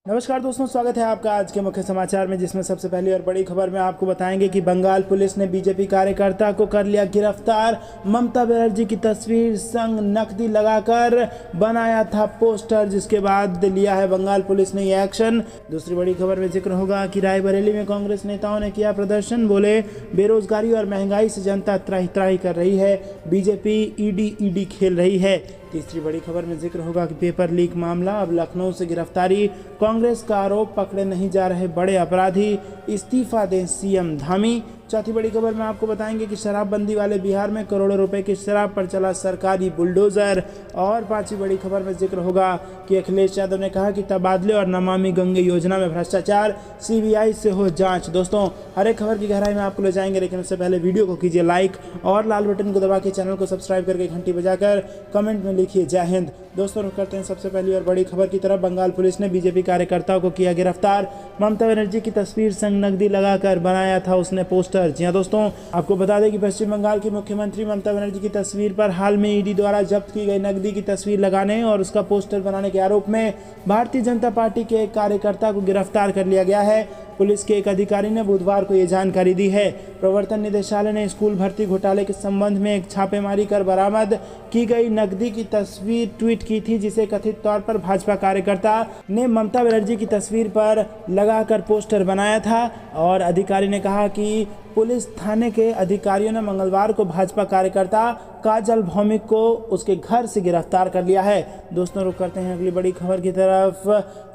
नमस्कार दोस्तों, स्वागत है आपका आज के मुख्य समाचार में, जिसमें सबसे पहली और बड़ी खबर में आपको बताएंगे कि बंगाल पुलिस ने बीजेपी कार्यकर्ता को कर लिया गिरफ्तार। ममता बनर्जी की तस्वीर संग नकदी लगाकर बनाया था पोस्टर, जिसके बाद लिया है बंगाल पुलिस ने ये एक्शन। दूसरी बड़ी खबर में जिक्र होगा कि रायबरेली में कांग्रेस नेताओं ने किया प्रदर्शन। बोले बेरोजगारी और महंगाई से जनता त्राही त्राही कर रही है, बीजेपी ईडी खेल रही है। तीसरी बड़ी खबर में जिक्र होगा कि पेपर लीक मामला, अब लखनऊ से गिरफ्तारी, कांग्रेस का आरोप, पकड़े नहीं जा रहे बड़े अपराधी, इस्तीफा दें सीएम धामी। चौथी बड़ी खबर में आपको बताएंगे कि शराबबंदी वाले बिहार में करोड़ों रुपए की शराब पर चला सरकारी बुलडोजर। और पांचवी बड़ी खबर में जिक्र होगा कि अखिलेश यादव ने कहा कि तबादले और नमामि गंगे योजना में भ्रष्टाचार, सीबीआई से हो जांच। दोस्तों, हर एक खबर की गहराई में आपको ले जाएंगे, लेकिन उससे पहले वीडियो को कीजिए लाइक और लाल बटन को दबा के चैनल को सब्सक्राइब करके घंटी बजाकर कमेंट में लिखिए जय हिंद। दोस्तों, रुक करते हैं सबसे पहली और बड़ी खबर की तरफ। बंगाल पुलिस ने बीजेपी कार्यकर्ताओं को किया गिरफ्तार। ममता बनर्जी की तस्वीर संग नकदी लगाकर बनाया था उसने पोस्टर। जी हां दोस्तों, आपको बता दें कि पश्चिम बंगाल की मुख्यमंत्री ममता बनर्जी की तस्वीर पर हाल में ईडी द्वारा जब्त की गई नकदी की तस्वीर लगाने और उसका पोस्टर बनाने के आरोप में भारतीय जनता पार्टी के एक कार्यकर्ता को गिरफ्तार कर लिया गया है। पुलिस के एक अधिकारी ने बुधवार को ये जानकारी दी है। प्रवर्तन निदेशालय ने स्कूल भर्ती घोटाले के संबंध में एक छापेमारी कर बरामद की गई नकदी की तस्वीर ट्वीट की थी, जिसे कथित तौर पर भाजपा कार्यकर्ता ने ममता बनर्जी की तस्वीर पर लगाकर पोस्टर बनाया था। और अधिकारी ने कहा कि पुलिस थाने के अधिकारियों ने मंगलवार को भाजपा कार्यकर्ता काजल भौमिक को उसके घर से गिरफ्तार कर लिया है। दोस्तों, रुक करते हैं अगली बड़ी खबर की तरफ।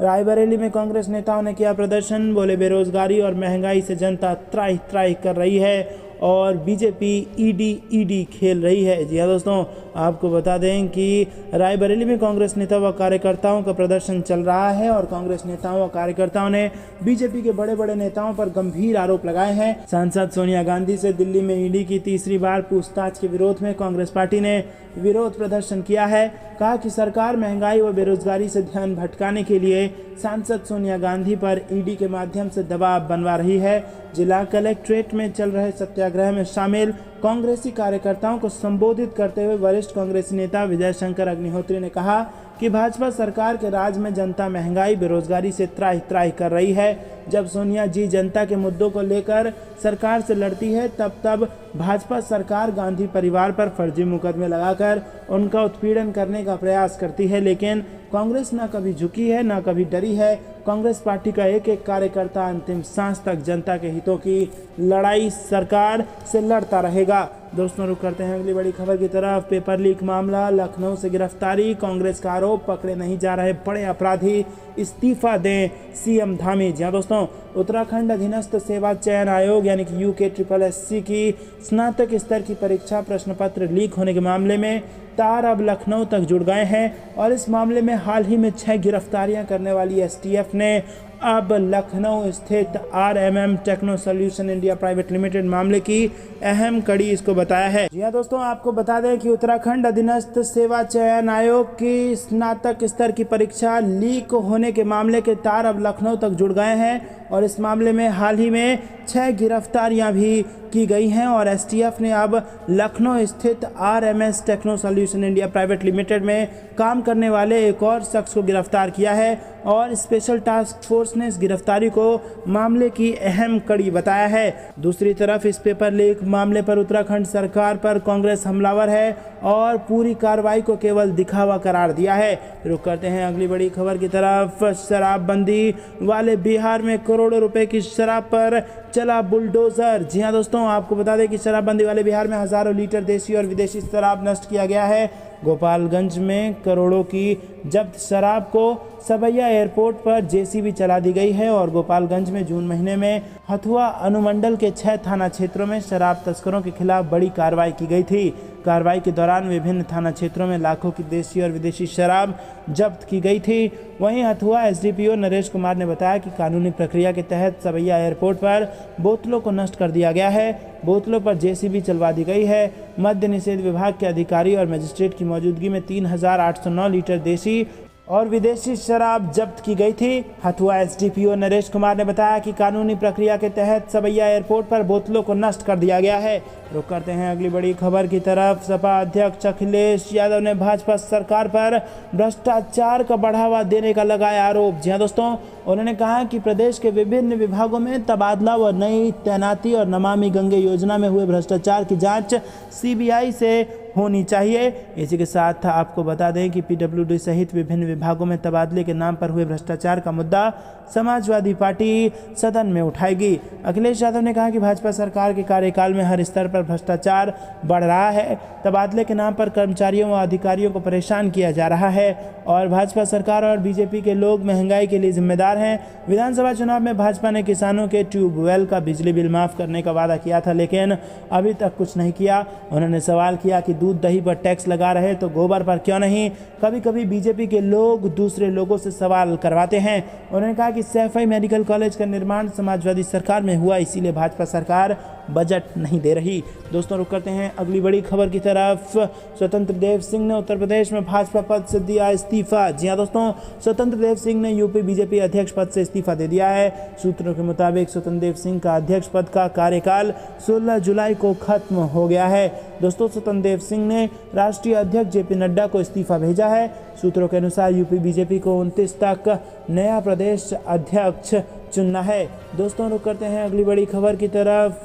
रायबरेली में कांग्रेस नेताओं ने किया प्रदर्शन। बोले बेरोजगारी और महंगाई से जनता त्राही त्राही कर रही है और बीजेपी ईडी खेल रही है। जी हाँ दोस्तों, आपको बता दें कि रायबरेली में कांग्रेस नेता व कार्यकर्ताओं का प्रदर्शन चल रहा है और कांग्रेस नेताओं व कार्यकर्ताओं ने बीजेपी के बड़े बड़े नेताओं पर गंभीर आरोप लगाए हैं। सांसद सोनिया गांधी से दिल्ली में ईडी की तीसरी बार पूछताछ के विरोध में कांग्रेस पार्टी ने विरोध प्रदर्शन किया है। कहा कि सरकार महंगाई व बेरोजगारी से ध्यान भटकाने के लिए सांसद सोनिया गांधी पर ईडी के माध्यम से दबाव बनवा रही है। जिला कलेक्ट्रेट में चल रहे सत्याग्रह में शामिल कांग्रेसी कार्यकर्ताओं को संबोधित करते हुए वरिष्ठ कांग्रेसी नेता विजय शंकर अग्निहोत्री ने कहा कि भाजपा सरकार के राज में जनता महंगाई बेरोजगारी से त्राही त्राही कर रही है। जब सोनिया जी जनता के मुद्दों को लेकर सरकार से लड़ती है, तब भाजपा सरकार गांधी परिवार पर फर्जी मुकदमे लगाकर उनका उत्पीड़न करने का प्रयास करती है। लेकिन कांग्रेस न कभी झुकी है, न कभी डरी है। कांग्रेस पार्टी का एक एक कार्यकर्ता अंतिम सांस तक जनता के हितों की लड़ाई सरकार से लड़ता रहेगा। दोस्तों, रुक करते हैं अगली बड़ी खबर की तरफ। पेपर लीक मामला, लखनऊ से गिरफ्तारी, कांग्रेस का आरोप, पकड़े नहीं जा रहे बड़े अपराधी, इस्तीफा दें सीएम धामी। जी हाँ दोस्तों, उत्तराखंड अधीनस्थ सेवा चयन आयोग यानी कि UKSSC की स्नातक स्तर की परीक्षा प्रश्न पत्र लीक होने के मामले में तार अब लखनऊ तक जुड़ गए हैं और इस मामले में हाल ही में 6 गिरफ्तारियां करने वाली STF ने अब लखनऊ स्थित RMM techno solution India private limited मामले की अहम कड़ी इसको बताया है। जी हाँ दोस्तों, आपको बता दें कि उत्तराखंड अधीनस्थ सेवा चयन आयोग की स्नातक स्तर की परीक्षा लीक होने के मामले के तार अब लखनऊ तक जुड़ गए हैं और इस मामले में हाल ही में 6 गिरफ्तारियां भी की गई हैं और STF ने अब लखनऊ स्थित RMS techno solution India private limited में काम करने वाले एक और शख्स को गिरफ्तार किया है और स्पेशल टास्क फोर्स ने इस गिरफ्तारी को मामले की अहम कड़ी बताया है। दूसरी तरफ इस पेपर लीक मामले पर उत्तराखंड सरकार पर कांग्रेस हमलावर है और पूरी कार्रवाई को केवल दिखावा करार दिया है। रुक करते हैं अगली बड़ी खबर की तरफ। शराबबंदी वाले बिहार में करोड़ों रुपए की शराब पर चला बुलडोजर। जी हाँ दोस्तों, आपको बता दें कि शराबबंदी वाले बिहार में हजारों लीटर देसी और विदेशी शराब नष्ट किया गया है। गोपालगंज में करोड़ों की जब्त शराब को सबैया एयरपोर्ट पर JCB चला दी गई है और गोपालगंज में जून महीने में हथुआ अनुमंडल के 6 थाना क्षेत्रों में शराब तस्करों के खिलाफ बड़ी कार्रवाई की गई थी। कार्रवाई के दौरान विभिन्न थाना क्षेत्रों में लाखों की देसी और विदेशी शराब जब्त की गई थी। वहीं हथुआ SDPO नरेश कुमार ने बताया कि कानूनी प्रक्रिया के तहत सबैया एयरपोर्ट पर बोतलों को नष्ट कर दिया गया है। बोतलों पर JCB चलवा दी गई है। मद्य निषेध विभाग के अधिकारी और मजिस्ट्रेट की मौजूदगी में 3809 लीटर देसी और विदेशी शराब जब्त की गई थी। हथुआ एसडीपीओ नरेश कुमार ने बताया कि कानूनी प्रक्रिया के तहत सबैया एयरपोर्ट पर बोतलों को नष्ट कर दिया गया है। रुक करते हैं अगली बड़ी खबर की तरफ। सपा अध्यक्ष अखिलेश यादव ने भाजपा सरकार पर भ्रष्टाचार का बढ़ावा देने का लगाया आरोप। जी हाँ दोस्तों, उन्होंने कहा कि प्रदेश के विभिन्न विभागों में तबादला व नई तैनाती और नमामि गंगे योजना में हुए भ्रष्टाचार की जांच सीबीआई से होनी चाहिए। इसी के साथ आपको बता दें कि पीडब्ल्यूडी सहित विभिन्न विभागों में तबादले के नाम पर हुए भ्रष्टाचार का मुद्दा समाजवादी पार्टी सदन में उठाएगी। अखिलेश यादव ने कहा कि भाजपा सरकार के कार्यकाल में हर स्तर पर भ्रष्टाचार बढ़ रहा है। तबादले के नाम पर कर्मचारियों व अधिकारियों को परेशान किया जा रहा है और भाजपा सरकार और बीजेपी के लोग महंगाई के लिए जिम्मेदार हैं। विधानसभा चुनाव में भाजपा ने किसानों के ट्यूबवेल का बिजली बिल माफ करने का वादा किया था, लेकिन अभी तक कुछ नहीं किया। उन्होंने सवाल किया कि दूध दही पर टैक्स लगा रहे तो गोबर पर क्यों नहीं। कभी कभी बीजेपी के लोग दूसरे लोगों से सवाल करवाते हैं। उन्होंने कहा कि सैफई मेडिकल कॉलेज का निर्माण समाजवादी सरकार में हुआ, इसीलिए भाजपा सरकार बजट नहीं दे रही। दोस्तों रुक करते हैं अगली बड़ी खबर की तरफ। स्वतंत्र देव सिंह ने उत्तर प्रदेश में भाजपा पद से दिया इस्तीफा। जी हाँ दोस्तों, स्वतंत्र देव सिंह ने यूपी बीजेपी अध्यक्ष पद से इस्तीफा दे दिया है। सूत्रों के मुताबिक स्वतंत्र देव सिंह का अध्यक्ष पद का कार्यकाल 16 जुलाई को खत्म हो गया है। दोस्तों, स्वतंत्र देव सिंह ने राष्ट्रीय अध्यक्ष जेपी नड्डा को इस्तीफा भेजा है। सूत्रों के अनुसार यूपी बीजेपी को 29 तक नया प्रदेश अध्यक्ष चुनना है। दोस्तों रुक करते हैं अगली बड़ी खबर की तरफ।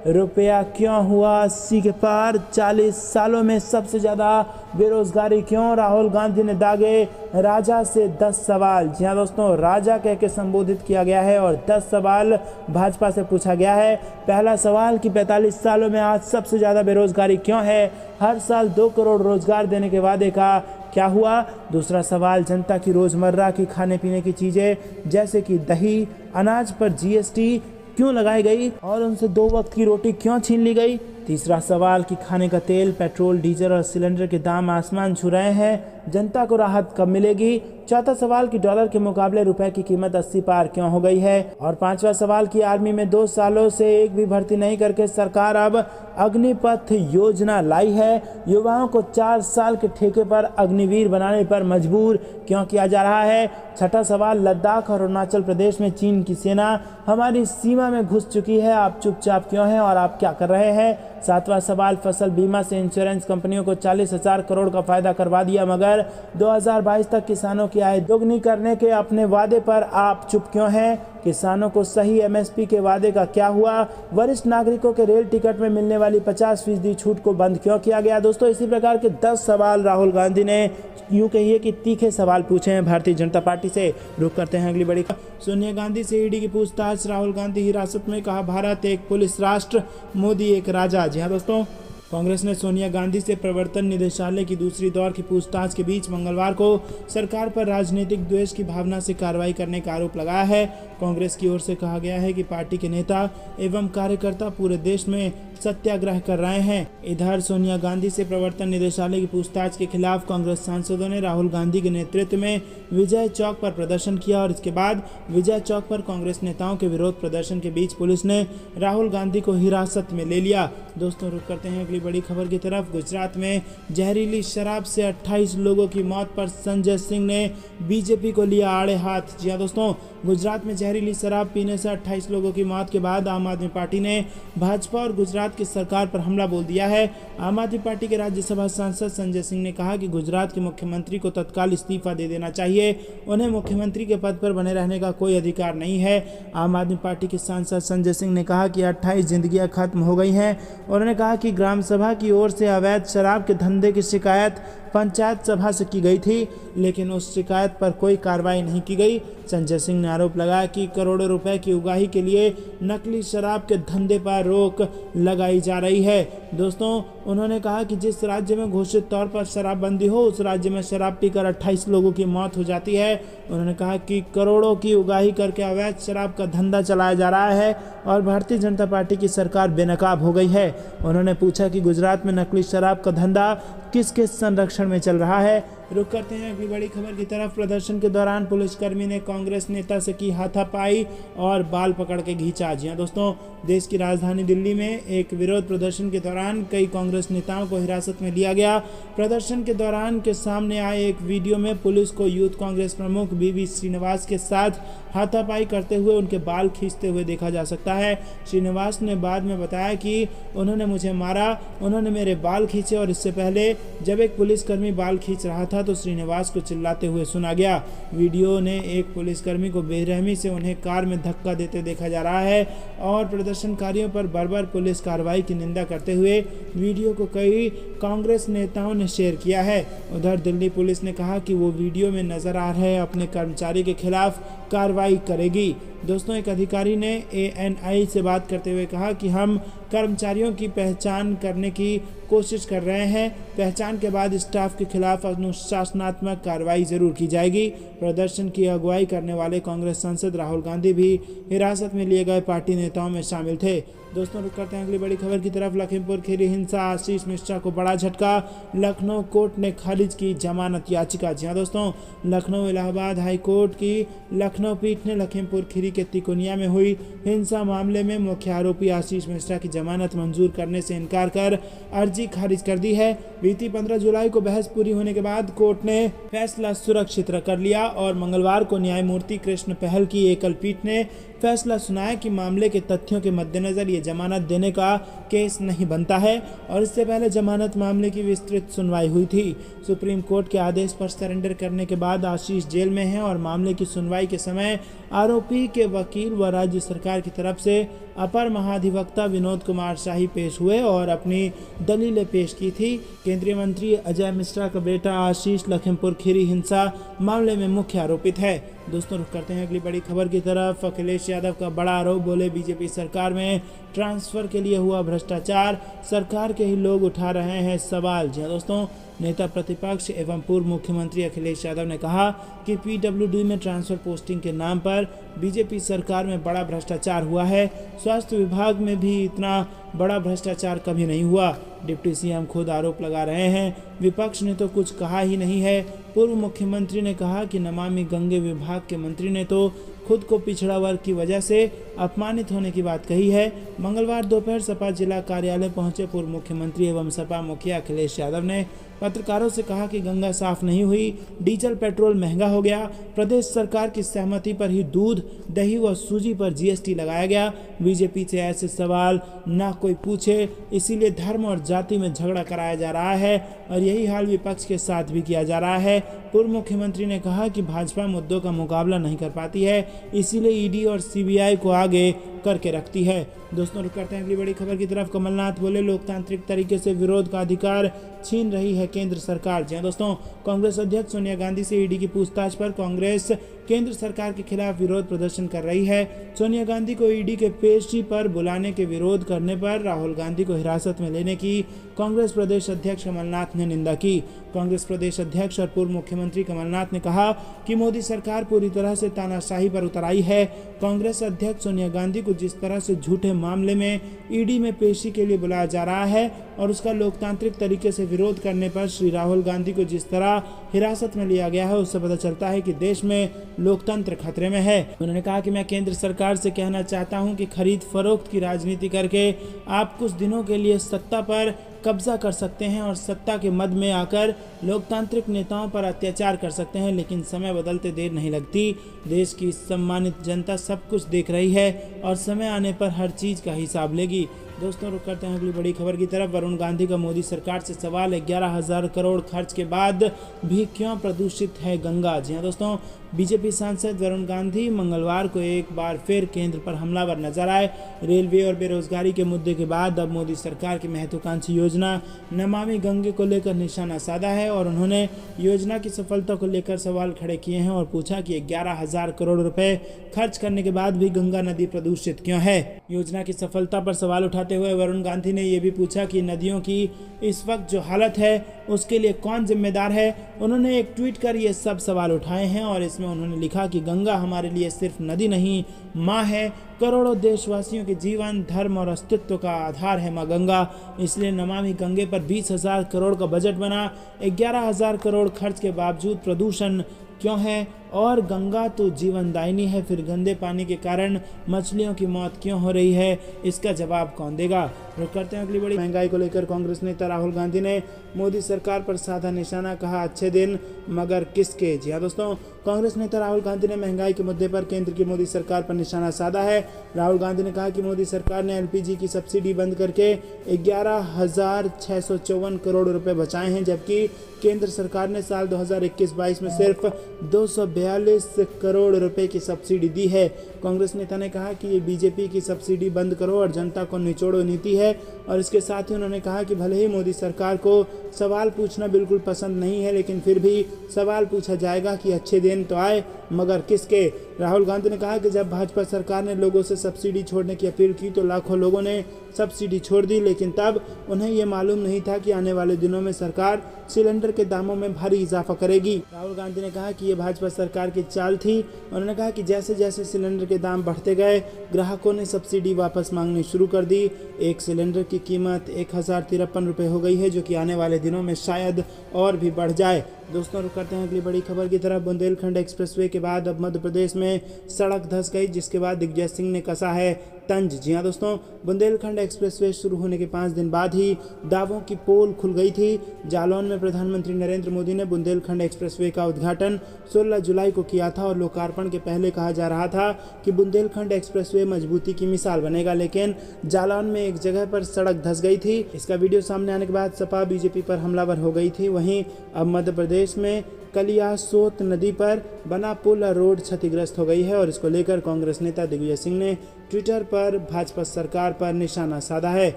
रुपया क्यों हुआ 80 के पार, 40 सालों में सबसे ज़्यादा बेरोजगारी क्यों, राहुल गांधी ने दागे राजा से 10 सवाल। जी हाँ दोस्तों, राजा कह के संबोधित किया गया है और 10 सवाल भाजपा से पूछा गया है। पहला सवाल कि 45 सालों में आज सबसे ज़्यादा बेरोजगारी क्यों है, हर साल 2 करोड़ रोजगार देने के वादे का क्या हुआ। दूसरा सवाल, जनता की रोज़मर्रा की खाने पीने की चीज़ें जैसे कि दही, अनाज पर जीएसटी क्यों लगाई गई और उनसे 2 वक्त की रोटी क्यों छीन ली गई। तीसरा सवाल कि खाने का तेल, पेट्रोल, डीजल और सिलेंडर के दाम आसमान छू रहे हैं, जनता को राहत कब मिलेगी। चौथा सवाल कि डॉलर के मुकाबले रुपए की कीमत 80 पार क्यों हो गई है। और पांचवा सवाल कि आर्मी में 2 सालों से एक भी भर्ती नहीं करके सरकार अब अग्निपथ योजना लाई है। युवाओं को 4 साल के ठेके पर अग्निवीर बनाने पर मजबूर क्यों किया जा रहा है। छठा सवाल, लद्दाख और अरुणाचल प्रदेश में चीन की सेना हमारी सीमा में घुस चुकी है, आप चुपचाप क्यों हैं और आप क्या कर रहे हैं। सातवां सवाल, फसल बीमा से इंश्योरेंस कंपनियों को 40,000 करोड़ का फायदा करवा दिया, मगर 2022 तक किसानों की आय दोगुनी करने के अपने वादे पर आप चुप क्यों हैं। किसानों को सही एमएसपी के वादे का क्या हुआ। वरिष्ठ नागरिकों के रेल टिकट में मिलने वाली 50% छूट को बंद क्यों किया गया। दोस्तों, इसी प्रकार के 10 सवाल राहुल गांधी ने यूं कहिए कि तीखे सवाल पूछे हैं भारतीय जनता पार्टी से। रुक करते हैं अगली बड़ी। सोनिया गांधी से ईडी की पूछताछ, राहुल गांधी हिरासत में, कहा भारत एक पुलिस राष्ट्र, मोदी एक राजा। जी हाँ दोस्तों, कांग्रेस ने सोनिया गांधी से प्रवर्तन निदेशालय की दूसरी दौर की पूछताछ के बीच मंगलवार को सरकार पर राजनीतिक द्वेष की भावना से कार्रवाई करने का आरोप लगाया है। कांग्रेस की ओर से कहा गया है कि पार्टी के नेता एवं कार्यकर्ता पूरे देश में सत्याग्रह कर रहे हैं। इधर सोनिया गांधी से प्रवर्तन निदेशालय की पूछताछ के खिलाफ कांग्रेस सांसदों ने राहुल गांधी के नेतृत्व में विजय चौक पर प्रदर्शन किया और इसके बाद विजय चौक पर कांग्रेस नेताओं के विरोध प्रदर्शन के बीच पुलिस ने राहुल गांधी को हिरासत में ले लिया। दोस्तों रुक करते हैं अगली बड़ी खबर की तरफ। गुजरात में जहरीली शराब से 28 लोगों की मौत पर संजय सिंह ने बीजेपी को लिया आड़े हाथ। जी हाँ दोस्तों, गुजरात में जहरीली शराब पीने से 28 लोगों की मौत के बाद आम आदमी पार्टी ने भाजपा और गुजरात की सरकार पर हमला बोल दिया है। आम आदमी पार्टी के राज्यसभा सांसद संजय सिंह ने कहा कि गुजरात के मुख्यमंत्री को तत्काल इस्तीफा दे देना चाहिए, उन्हें मुख्यमंत्री के पद पर बने रहने का कोई अधिकार नहीं है। आम आदमी पार्टी के सांसद संजय सिंह ने कहा कि 28 जिंदगियां खत्म हो गई हैं। उन्होंने कहा कि ग्राम सभा की ओर से अवैध शराब के धंधे की शिकायत पंचायत सभा से की गई थी, लेकिन उस शिकायत पर कोई कार्रवाई नहीं की गई। संजय सिंह ने आरोप लगाया कि करोड़ों रुपए की उगाही के लिए नकली शराब के धंधे पर रोक लगाई जा रही है। दोस्तों, उन्होंने कहा कि जिस राज्य में घोषित तौर पर शराबबंदी हो, उस राज्य में शराब पीकर 28 लोगों की मौत हो जाती है। उन्होंने कहा कि करोड़ों की उगाही करके अवैध शराब का धंधा चलाया जा रहा है और भारतीय जनता पार्टी की सरकार बेनकाब हो गई है। उन्होंने पूछा कि गुजरात में नकली शराब का धंधा किसके संरक्षण में चल रहा है। रुक करते हैं अगली बड़ी खबर की तरफ। प्रदर्शन के दौरान पुलिसकर्मी ने कांग्रेस नेता से की हाथापाई और बाल पकड़ के घींचा। जी हां दोस्तों, देश की राजधानी दिल्ली में एक विरोध प्रदर्शन के दौरान कई कांग्रेस नेताओं को हिरासत में लिया गया। प्रदर्शन के दौरान के सामने आए एक वीडियो में पुलिस को यूथ कांग्रेस प्रमुख बीवी श्रीनिवास के साथ हाथापाई करते हुए उनके बाल खींचते हुए देखा जा सकता है। श्रीनिवास ने बाद में बताया कि उन्होंने मुझे मारा, उन्होंने मेरे बाल खींचे और इससे पहले जब एक पुलिसकर्मी बाल खींच रहा था तो श्रीनिवास को चिल्लाते हुए सुना गया। वीडियो ने एक पुलिसकर्मी को बेरहमी से उन्हें कार में धक्का देते देखा जा रहा है और प्रदर्शनकारियों पर बर्बर पुलिस कार्रवाई की निंदा करते हुए वीडियो को कई कांग्रेस नेताओं ने शेयर किया है। उधर दिल्ली पुलिस ने कहा कि वो वीडियो में नजर आ रहे अपने कर्मचारी के खिलाफ कार्रवाई करेगी। दोस्तों, एक अधिकारी ने ANI से बात करते हुए कहा कि हम कर्मचारियों की पहचान करने की कोशिश कर रहे हैं। पहचान के बाद स्टाफ के खिलाफ अनुशासनात्मक कार्रवाई जरूर की जाएगी। प्रदर्शन की अगुवाई करने वाले कांग्रेस सांसद राहुल गांधी भी हिरासत में लिए गए पार्टी नेताओं में शामिल थे। दोस्तों, रुक करते हैं अगली बड़ी खबर की तरफ। लखीमपुर खीरी हिंसा, आशीष मिश्रा को बड़ा झटका, लखनऊ कोर्ट ने खारिज की जमानत याचिका। जी हां दोस्तों, लखनऊ इलाहाबाद हाई कोर्ट की लखनऊ पीठ ने लखीमपुर खीरी के तिकोनिया में हुई हिंसा मामले में मुख्य आरोपी आशीष मिश्रा की जमानत मंजूर करने से इनकार कर अर्जी खारिज कर दी है। बीती 15 जुलाई को बहस पूरी होने के बाद कोर्ट ने फैसला सुरक्षित कर लिया और मंगलवार को न्यायमूर्ति कृष्ण पहल की एकल पीठ ने फैसला सुनाया कि मामले के तथ्यों के मद्देनजर ये जमानत देने का केस नहीं बनता है और इससे पहले जमानत मामले की विस्तृत सुनवाई हुई थी। सुप्रीम कोर्ट के आदेश पर सरेंडर करने के बाद आशीष जेल में हैं और मामले की सुनवाई के समय आरोपी के वकील व राज्य सरकार की तरफ से अपर महाधिवक्ता विनोद कुमार शाही पेश हुए और अपनी दलीलें पेश की थी। केंद्रीय मंत्री अजय मिश्रा का बेटा आशीष लखीमपुर खीरी हिंसा मामले में मुख्य आरोपित है। दोस्तों, रुक करते हैं अगली बड़ी खबर की तरफ। अखिलेश यादव का बड़ा आरोप, बोले बीजेपी सरकार में ट्रांसफर के लिए हुआ भ्रष्टाचार, सरकार के ही लोग उठा रहे हैं सवाल। जी दोस्तों, नेता प्रतिपक्ष एवं पूर्व मुख्यमंत्री अखिलेश यादव ने कहा कि PWD में ट्रांसफर पोस्टिंग के नाम पर बीजेपी सरकार में बड़ा भ्रष्टाचार हुआ है। स्वास्थ्य विभाग में भी इतना बड़ा भ्रष्टाचार कभी नहीं हुआ। डिप्टी सीएम खुद आरोप लगा रहे हैं, विपक्ष ने तो कुछ कहा ही नहीं है। पूर्व मुख्यमंत्री ने कहा कि नमामि गंगे विभाग के मंत्री ने तो खुद को पिछड़ा वर्ग की वजह से अपमानित होने की बात कही है। मंगलवार दोपहर सपा जिला कार्यालय पहुंचे पूर्व मुख्यमंत्री एवं सपा मुखिया अखिलेश यादव ने पत्रकारों से कहा कि गंगा साफ नहीं हुई, डीजल पेट्रोल महंगा हो गया, प्रदेश सरकार की सहमति पर ही दूध, दही व सूजी पर GST लगाया गया। बीजेपी से ऐसे सवाल ना कोई पूछे, इसीलिए धर्म और जाति में झगड़ा कराया जा रहा है और यही हाल विपक्ष के साथ भी किया जा रहा है। पूर्व मुख्यमंत्री ने कहा कि भाजपा मुद्दों का मुकाबला नहीं कर पाती है, इसीलिए ED और CBI को आगे करके रखती है। दोस्तों, रुक करते हैं अगली बड़ी खबर की तरफ। कमलनाथ बोले लोकतांत्रिक तरीके से विरोध का अधिकार छीन रही है केंद्र सरकार। जी दोस्तों, कांग्रेस अध्यक्ष सोनिया गांधी से ED की पूछताछ पर कांग्रेस केंद्र सरकार के खिलाफ विरोध प्रदर्शन कर रही है। सोनिया गांधी को ED के पेशी पर बुलाने के विरोध करने पर राहुल गांधी को हिरासत में लेने की कांग्रेस प्रदेश अध्यक्ष कमलनाथ ने निंदा की। कांग्रेस प्रदेश अध्यक्ष और पूर्व मुख्यमंत्री कमलनाथ ने कहा कि मोदी सरकार पूरी तरह से तानाशाही पर उतर आई है। कांग्रेस अध्यक्ष सोनिया गांधी को जिस तरह से झूठे मामले में ED में पेशी के लिए बुलाया जा रहा है और उसका लोकतांत्रिक तरीके से विरोध करने पर श्री राहुल गांधी को जिस तरह हिरासत में लिया गया है, उससे पता चलता है कि देश में लोकतंत्र खतरे में है। उन्होंने कहा कि मैं केंद्र सरकार से कहना चाहता हूं कि खरीद फरोख्त की राजनीति करके आप कुछ दिनों के लिए सत्ता पर कब्जा कर सकते हैं और सत्ता के मद में आकर लोकतांत्रिक नेताओं पर अत्याचार कर सकते हैं, लेकिन समय बदलते देर नहीं लगती। देश की सम्मानित जनता सब कुछ देख रही है और समय आने पर हर चीज़ का हिसाब लेगी। दोस्तों, रुक करते हैं अगली बड़ी खबर की तरफ। वरुण गांधी का मोदी सरकार से सवाल, 11,000 करोड़ खर्च के बाद भी क्यों प्रदूषित है गंगा। जी हाँ दोस्तों, बीजेपी सांसद वरुण गांधी मंगलवार को एक बार फिर केंद्र पर हमलावर नजर आए। रेलवे और बेरोजगारी के मुद्दे के बाद अब मोदी सरकार की महत्वाकांक्षी योजना नमामि गंगे को लेकर निशाना साधा है और उन्होंने योजना की सफलता को लेकर सवाल खड़े किए हैं और पूछा कि 11,000 करोड़ रुपए खर्च करने के बाद भी गंगा नदी प्रदूषित क्यों है। योजना की सफलता पर सवाल उठाते बताते हुए वरुण गांधी ने ये भी पूछा कि नदियों की इस वक्त जो हालत है उसके लिए कौन जिम्मेदार है। उन्होंने एक ट्वीट कर ये सब सवाल उठाए हैं और इसमें उन्होंने लिखा कि गंगा हमारे लिए सिर्फ नदी नहीं, माँ है। करोड़ों देशवासियों के जीवन, धर्म और अस्तित्व का आधार है माँ गंगा। इसलिए नमामि गंगे पर 20,000 करोड़ का बजट बना। 11,000 करोड़ खर्च के बावजूद प्रदूषण क्यों है? और गंगा तो जीवनदायिनी है, फिर गंदे पानी के कारण मछलियों की मौत क्यों हो रही है? इसका जवाब कौन देगा? रुक करते हैं अगली बड़ी। महंगाई को लेकर कांग्रेस नेता राहुल गांधी ने मोदी सरकार पर साधा निशाना, कहा अच्छे दिन मगर किसके। जी हाँ दोस्तों, कांग्रेस नेता राहुल गांधी ने महंगाई के मुद्दे पर केंद्र की मोदी सरकार पर निशाना साधा है। राहुल गांधी ने कहा कि मोदी सरकार ने एलपीजी की सब्सिडी बंद करके 11,654 करोड़ रुपए बचाए हैं, जबकि केंद्र सरकार ने साल 2021-22 में सिर्फ 242 करोड़ रुपए की सब्सिडी दी है। कांग्रेस नेता ने कहा कि ये बीजेपी की सब्सिडी बंद करो और जनता को निचोड़ो नीति है। और इसके साथ ही उन्होंने कहा कि भले ही मोदी सरकार को सवाल पूछना बिल्कुल पसंद नहीं है, लेकिन फिर भी सवाल पूछा जाएगा कि अच्छे दिन तो आए मगर किसके। राहुल गांधी ने कहा कि जब भाजपा सरकार ने लोगों से सब्सिडी छोड़ने की अपील की तो लाखों लोगों ने सब्सिडी छोड़ दी, लेकिन तब उन्हें ये मालूम नहीं था कि आने वाले दिनों में सरकार सिलेंडर के दामों में भारी इजाफा करेगी। राहुल गांधी ने कहा कि ये भाजपा सरकार की चाल थी। उन्होंने कहा कि जैसे जैसे सिलेंडर के दाम बढ़ते गए, ग्राहकों ने सब्सिडी वापस मांगनी शुरू कर दी। एक सिलेंडर की कीमत 1,053 रुपये हो गई है, जो कि आने वाले दिनों में शायद और भी बढ़ जाए। दोस्तों रुक करते हैं अगली बड़ी खबर की तरफ। बुंदेलखंड एक्सप्रेसवे के बाद अब मध्य प्रदेश में सड़क धंस गई, जिसके बाद दिग्विजय सिंह ने कसा है तंज। जी हाँ दोस्तों, बुंदेलखंड एक्सप्रेसवे शुरू होने के 5 दिन बाद ही दावों की पोल खुल गई थी। जालौन में प्रधानमंत्री नरेंद्र मोदी ने बुंदेलखंड एक्सप्रेसवे का उद्घाटन 16 जुलाई को किया था और लोकार्पण के पहले कहा जा रहा था कि बुंदेलखंड एक्सप्रेसवे मजबूती की मिसाल बनेगा, लेकिन जालौन में एक जगह पर सड़क धंस गई थी। इसका वीडियो सामने आने के बाद सपा बीजेपी पर हमलावर हो गई थी। वहीं अब मध्य प्रदेश में कलियासोत नदी पर बना पुल और रोड क्षतिग्रस्त हो गई है और इसको लेकर कांग्रेस नेता दिग्विजय सिंह ने ट्विटर पर भाजपा सरकार पर निशाना साधा है।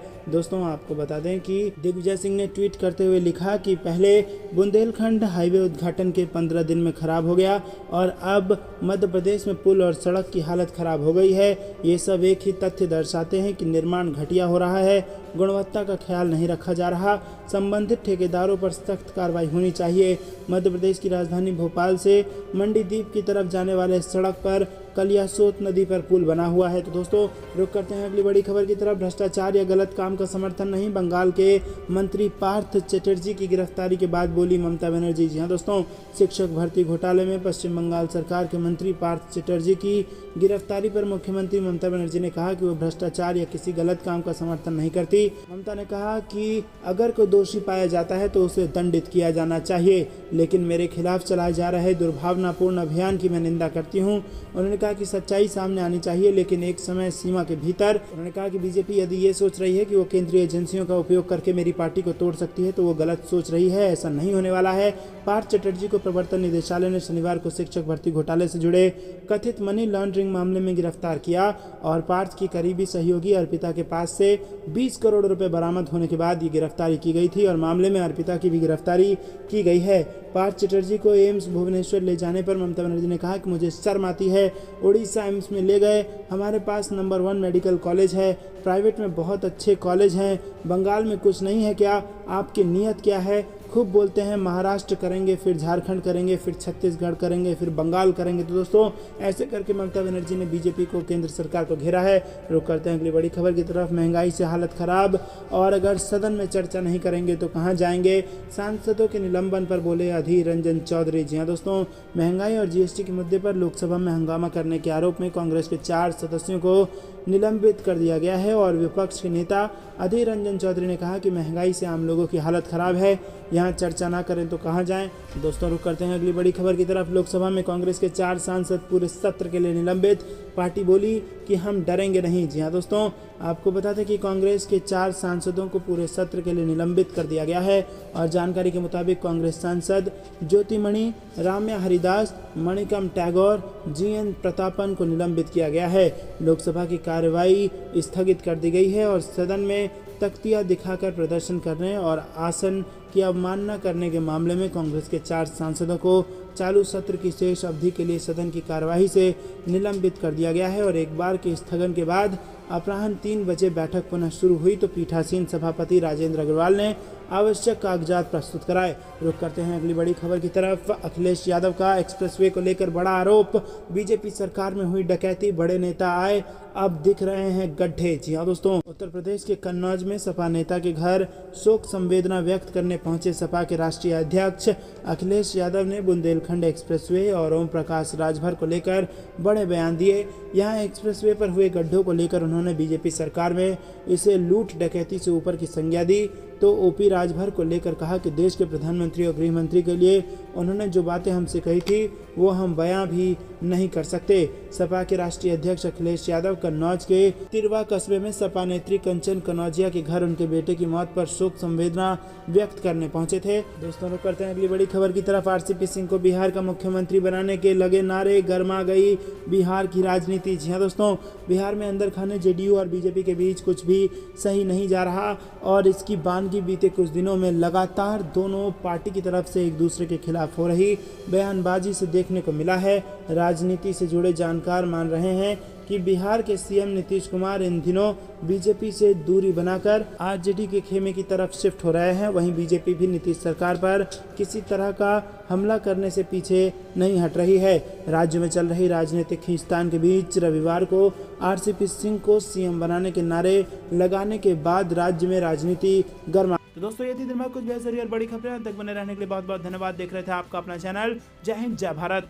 दोस्तों आपको बता दें कि दिग्विजय सिंह ने ट्वीट करते हुए लिखा कि पहले बुंदेलखंड हाईवे उद्घाटन के 15 दिन में खराब हो गया और अब मध्य प्रदेश में पुल और सड़क की हालत खराब हो गई है। ये सब एक ही तथ्य दर्शाते हैं कि निर्माण घटिया हो रहा है, गुणवत्ता का ख्याल नहीं रखा जा रहा। संबंधित ठेकेदारों पर सख्त कार्रवाई होनी चाहिए। मध्य प्रदेश की राजधानी भोपाल से मंडीदीप की तरफ जाने वाले सड़क पर कलियासोत नदी पर पुल बना हुआ है। तो दोस्तों रुक करते हैं अगली बड़ी खबर की तरफ। भ्रष्टाचार या गलत काम का समर्थन नहीं, बंगाल के मंत्री पार्थ चटर्जी की गिरफ्तारी के बाद बोली ममता बनर्जी। जी हाँ दोस्तों, शिक्षक भर्ती घोटाले में पश्चिम बंगाल सरकार के मंत्री पार्थ चटर्जी की गिरफ्तारी पर मुख्यमंत्री ममता बनर्जी ने कहा कि वो भ्रष्टाचार या किसी गलत काम का समर्थन नहीं करती। ममता ने कहा कि अगर कोई दोषी पाया जाता है तो उसे दंडित किया जाना चाहिए, लेकिन मेरे खिलाफ चलाए जा रहे दुर्भावनापूर्ण अभियान की मैं निंदा करती हूँ। उन्होंने कहा कि सच्चाई सामने आनी चाहिए, लेकिन एक समय सीमा के भीतर। उन्होंने कहा कि बीजेपी यदि ये सोच रही है कि वो केंद्रीय एजेंसियों का उपयोग करके मेरी पार्टी को तोड़ सकती है तो वो गलत सोच रही है, ऐसा नहीं होने वाला है। पार्थ चटर्जी को प्रवर्तन निदेशालय ने शनिवार को शिक्षक भर्ती घोटाले से जुड़े कथित मनी लॉन्ड्रिंग मामले में गिरफ्तार किया और पार्थ की करीबी सहयोगी अर्पिता के पास से 20 करोड़ रुपए बरामद होने के बाद ये गिरफ्तारी की गई थी और मामले में अर्पिता की भी गिरफ्तारी की गई है। पार्थ चटर्जी को एम्स भुवनेश्वर ले जाने पर ममता बनर्जी ने कहा कि मुझे शर्म आती है। उड़ीसा एम्स में ले गए, हमारे पास नंबर 1 मेडिकल कॉलेज है, प्राइवेट में बहुत अच्छे कॉलेज हैं, बंगाल में कुछ नहीं है क्या? आपकी नीयत क्या है? खूब बोलते हैं महाराष्ट्र करेंगे, फिर झारखंड करेंगे, फिर छत्तीसगढ़ करेंगे, फिर बंगाल करेंगे। तो दोस्तों ऐसे करके ममता बनर्जी ने बीजेपी को, केंद्र सरकार को घेरा है। रुक करते हैं अगली बड़ी खबर की तरफ। महंगाई से हालत खराब और अगर सदन में चर्चा नहीं करेंगे तो कहां जाएंगे? सांसदों के निलंबन पर बोले अधीर रंजन चौधरी। जी हाँ दोस्तों, महंगाई और जीएसटी के मुद्दे पर लोकसभा में हंगामा करने के आरोप में कांग्रेस के 4 सदस्यों को निलंबित कर दिया गया है और विपक्ष के नेता अधीर रंजन चौधरी ने कहा कि महंगाई से आम लोगों की हालत खराब है, यहाँ चर्चा ना करें तो कहाँ जाएं। दोस्तों रुक करते हैं अगली बड़ी खबर की तरफ। लोकसभा में कांग्रेस के 4 सांसद पूरे सत्र के लिए निलंबित। पार्टी बोली कि हम डरेंगे नहीं। जी हाँ दोस्तों, आपको बता दें कि कांग्रेस के 4 सांसदों को पूरे सत्र के लिए निलंबित कर दिया गया है और जानकारी के मुताबिक कांग्रेस सांसद ज्योतिमणि, राम्या हरिदास, मणिकम टैगोर, जीएन प्रतापन को निलंबित किया गया है। लोकसभा की कार्यवाही स्थगित कर दी गई है और सदन में तख्तियां दिखाकर प्रदर्शन करने और आसन की अवमानना करने के मामले में कांग्रेस के 4 सांसदों को चालू सत्र की शेष अवधि के लिए सदन की कार्यवाही से निलंबित कर दिया गया है और एक बार के स्थगन के बाद अपराह्न 3 बजे बैठक पुनः शुरू हुई तो पीठासीन सभापति राजेंद्र अग्रवाल ने आवश्यक कागजात प्रस्तुत कराए। रुक करते हैं अगली बड़ी खबर की तरफ। अखिलेश यादव का एक्सप्रेसवे को लेकर बड़ा आरोप, बीजेपी सरकार में हुई डकैती, बड़े नेता आए अब दिख रहे हैं गड्ढे। जी हाँ दोस्तों, उत्तर प्रदेश के कन्नौज में सपा नेता के घर शोक संवेदना व्यक्त करने पहुंचे सपा के राष्ट्रीय अध्यक्ष अखिलेश यादव ने बुंदेलखंड एक्सप्रेसवे और ओम प्रकाश राजभर को लेकर बड़े बयान दिए। यहाँ एक्सप्रेसवे पर हुए गड्ढों को लेकर उन्होंने बीजेपी सरकार में इसे लूट डकैती से ऊपर की संज्ञा दी तो ओपी राजभर को लेकर कहा कि देश के प्रधानमंत्री और गृह मंत्री के लिए उन्होंने जो बातें हमसे कही थी वो हम बयां भी नहीं कर सकते। सपा के राष्ट्रीय अध्यक्ष अखिलेश यादव कन्नौज के तिरवा कस्बे में सपा नेत्री कंचन कनौजिया के घर उनके बेटे की मौत पर शोक संवेदना व्यक्त करने पहुंचे थे। दोस्तों रुक करते हैं अगली बड़ी खबर की तरफ। आरसीपी सिंह को बिहार का मुख्यमंत्री बनाने के लगे नारे, गर्मा गई बिहार की राजनीति। जी हाँ दोस्तों, बिहार में अंदर खाने जेडीयू और बीजेपी के बीच कुछ भी सही नहीं जा रहा और इसकी बानगी बीते कुछ दिनों में लगातार दोनों पार्टी की तरफ से एक दूसरे के खिलाफ हो रही बयानबाजी से देखने को मिला है। राजनीति से जुड़े जानकार मान रहे हैं कि बिहार के सीएम नीतीश कुमार इन दिनों बीजेपी से दूरी बनाकर आरजेडी के खेमे की तरफ शिफ्ट हो रहे हैं। वहीं बीजेपी भी नीतीश सरकार पर किसी तरह का हमला करने से पीछे नहीं हट रही है। राज्य में चल रही राजनीतिक खींचतान के बीच रविवार को आरसीपी सिंह को सीएम बनाने के नारे लगाने के बाद राज्य में राजनीति गर्मा। तो दोस्तों ये थी दिन भर कुछ बेहतरीन और बड़ी खबरें। तक बने रहने के लिए बहुत बहुत धन्यवाद। देख रहे थे आपका अपना चैनल। जय हिंद, जय भारत।